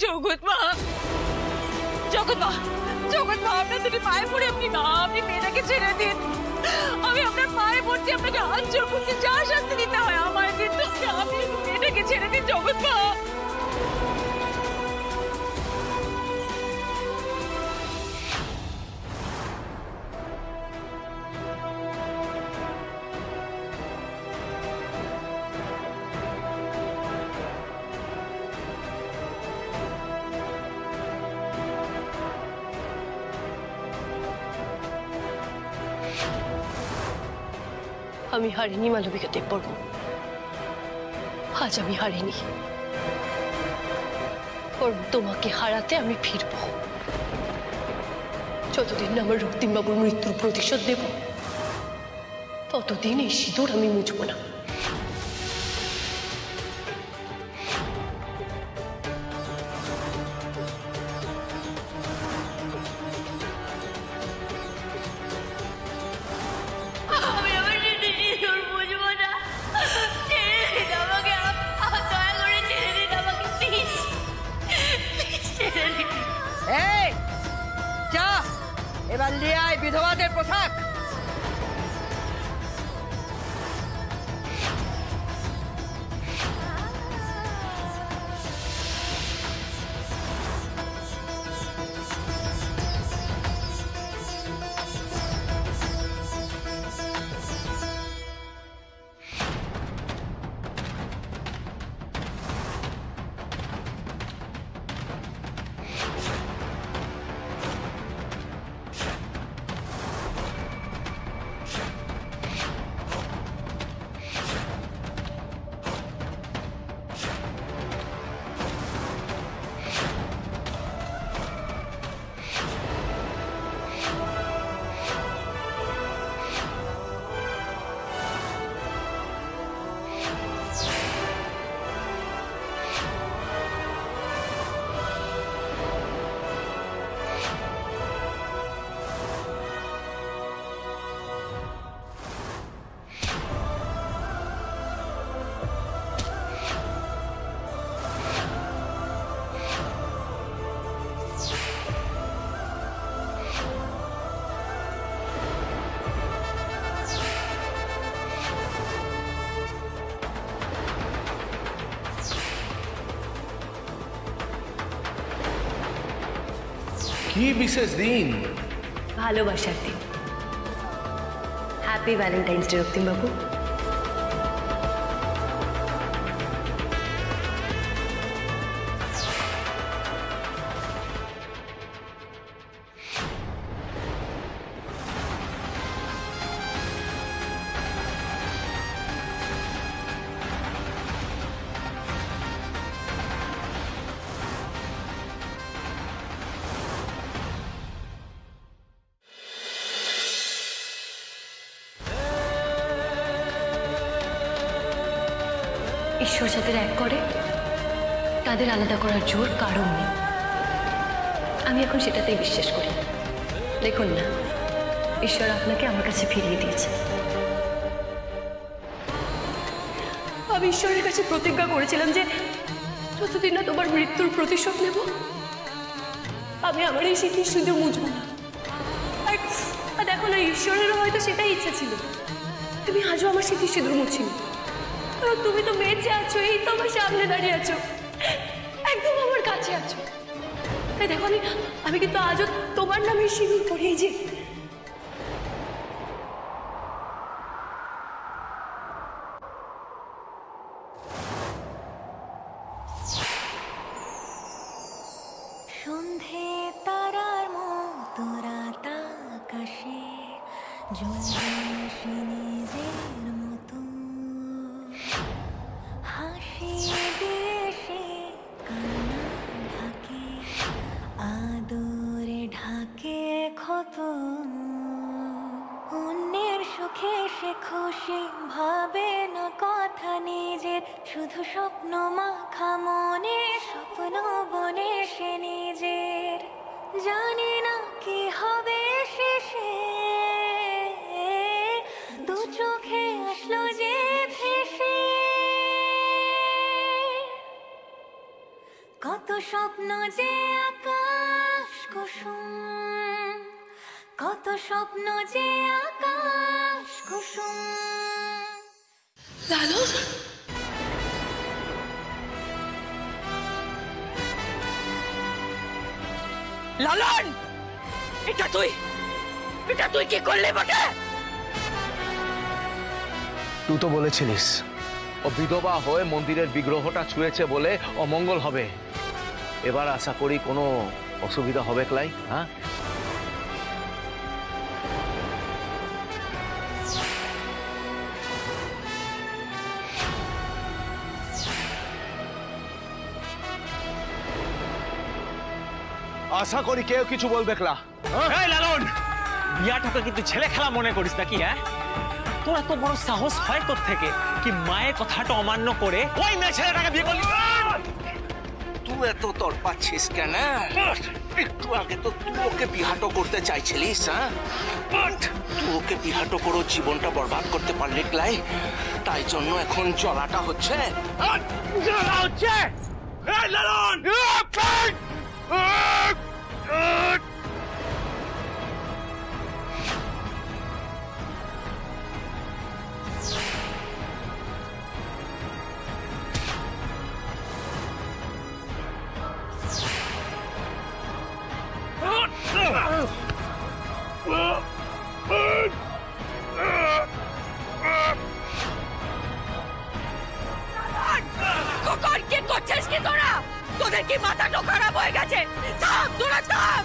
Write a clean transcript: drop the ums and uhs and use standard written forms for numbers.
জগৎ মা, জগৎ মা, জগৎ মা, আপনার দুটি পায়ে পড়ে আপনি মেয়েটাকে ছেড়ে দিন। আমি আপনার পায়ে পড়ছি, আপনাকে হাত জোর করছি, যা শাস্তি দিতে হয় আমার কিন্তু আপনি মেয়েটাকে ছেড়ে দিন জগৎ মা। আমি হারিনি মালবিকা দেববর্মা, আজ আমি হারিনি, বরং তোমাকে হারাতে আমি ফিরব। যতদিন না আমার রক্তিমবাবুর মৃত্যুর প্রতিশোধ দেব, ততদিন এই সিঁদুর আমি মুছব না। এবার নিয়ে আয় বিধবাদের পোশাক। কি বিশেষ দিন? ভালোবাসার দিন। হ্যাপি ভ্যালেন্টাইন্স ডে রক্তিমবাবু। ঈশ্বর যাদের এক করে তাদের আলাদা করার জোর কারণ নেই। আমি এখন সেটাতেই বিশ্বাস করি। দেখুন না, ঈশ্বর আপনাকে আমার কাছে ফিরিয়ে দিয়েছে। আমি ঈশ্বরের কাছে প্রতিজ্ঞা করেছিলাম যে যতদিন না তোমার মৃত্যুর প্রতিশোধ নেব, আমি আমার এই স্মৃতির শুধু মুছব না। আর দেখো না, ঈশ্বরেরও হয়তো সেটাই ইচ্ছা ছিল। তুমি আজও আমার স্মৃতির সিঁদুর মুছিনি। তুমি তো বেঁচে আছো, এই তো আমার সামনে দাঁড়িয়ে আছো, একদম আমার কাছে আছো। তাই দেখো, আমি কিন্তু আজও তোমার নামে সিঁদুর পরিয়ে যে সন্ধে তারার মতো রাত আকাশে জ্বলবে নিজের মতো, হাসি দেশে কান্না ঢাকে, আদরে ঢাকে ক্ষত। অন্যের সুখে সে খুশি, ভাবে না কথা নিজের, শুধু স্বপ্ন মাখা মনে, স্বপ্ন বনে সে নিজের। জানি না কি হবে শেষে, দু চোখে আসলো যে ভেসে, কত স্বপ্ন যে আকাশ কুসুম, কত স্বপ্ন যে আকাশ কুসুম। লালন, লালন, এটা তুই কি করলি বটে? তুই তো বলেছিলিস ও বিধবা হয়ে মন্দিরের বিগ্রহটা ছুঁয়েছে বলে অমঙ্গল হবে। এবার আশা করি কোনো অসুবিধা হবে ক্লাই? হ্যাঁ, আশা করি কেউ কিছু বলবে ক্লা? এই লালন, বিয়াটাকে কিন্তু ছেলে খেলা মনে করিস নাকি? হ্যাঁ, তোর এত বড় সাহস হয় তোর থেকে কি মায়ের কথাটা অমান্য করে ওই মেয়ে ছেলেটাকে বিয়ে করলি? তুই এত তড়পাচ্ছিস কেন? একটু আগে তো তুই ওকে বিহাটো করতে চাইছিলিস। হ্যাঁ, তুই ওকে বিহাটো করে জীবনটা বরবাদ করতে পারলি ক্লাই, তাই জন্য এখন জ্বলাটা হচ্ছে। জ্বালা হচ্ছে? এই লালন, খোকন, কি করছিস কি তোরা? তোদের কি মাথাটা খারাপ হয়ে গেছে? থাম তোরা, থাম।